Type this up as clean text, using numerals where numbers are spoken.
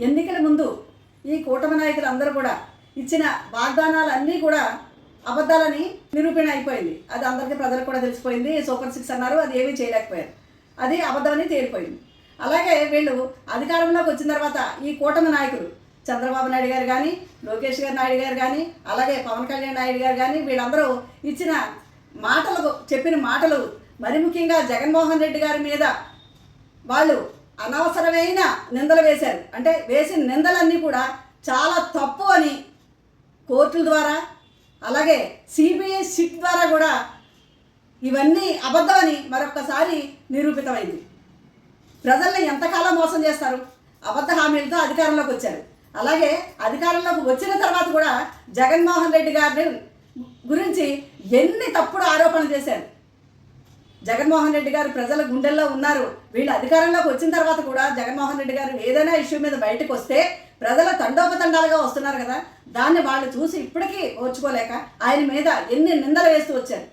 ఎన్నికల ముందు ఈ కూటమి నాయకులు అందరూ కూడా ఇచ్చిన వాగ్దానాలన్నీ కూడా అబద్ధాలని నిరూపణ అయిపోయింది. అది అందరికీ ప్రజలకు కూడా తెలిసిపోయింది. సూపర్ 6 అన్నారు, అది ఏమీ చేయలేకపోయారు, అది అబద్ధమని తేలిపోయింది. అలాగే వీళ్ళు అధికారంలోకి వచ్చిన తర్వాత ఈ కూటమి నాయకులు చంద్రబాబు నాయుడు గారు కానీ, లోకేష్ నాయుడు గారు కానీ, అలాగే పవన్ కళ్యాణ్ నాయుడు గారు కానీ, వీళ్ళందరూ ఇచ్చిన మాటలు, చెప్పిన మాటలు, మరి ముఖ్యంగా జగన్మోహన్ రెడ్డి గారి మీద వాళ్ళు అనవసరమైన నిందలు వేశారు. అంటే వేసిన నిందలన్నీ కూడా చాలా తప్పు అని కోర్టుల ద్వారా, అలాగే సిబిఐ సిట్ ద్వారా కూడా ఇవన్నీ అబద్ధమని మరొక్కసారి నిరూపితమైంది. ప్రజల్ని ఎంతకాలం మోసం చేస్తారు? అబద్ధ హామీలతో అధికారంలోకి వచ్చారు. అలాగే అధికారంలోకి వచ్చిన తర్వాత కూడా జగన్మోహన్ రెడ్డి గారి గురించి ఎన్ని తప్పుడు ఆరోపణలు చేశారు. జగన్మోహన్ రెడ్డి గారు ప్రజల గుండెల్లో ఉన్నారు. వీళ్ళు అధికారంలోకి వచ్చిన తర్వాత కూడా జగన్మోహన్ రెడ్డి గారు ఏదైనా ఇష్యూ మీద బయటకు వస్తే ప్రజల తండోపతండాలుగా వస్తున్నారు కదా, దాన్ని వాళ్ళు చూసి ఇప్పటికీ ఓర్చుకోలేక ఆయన మీద ఎన్ని నిందలు వేస్తూ వచ్చారు.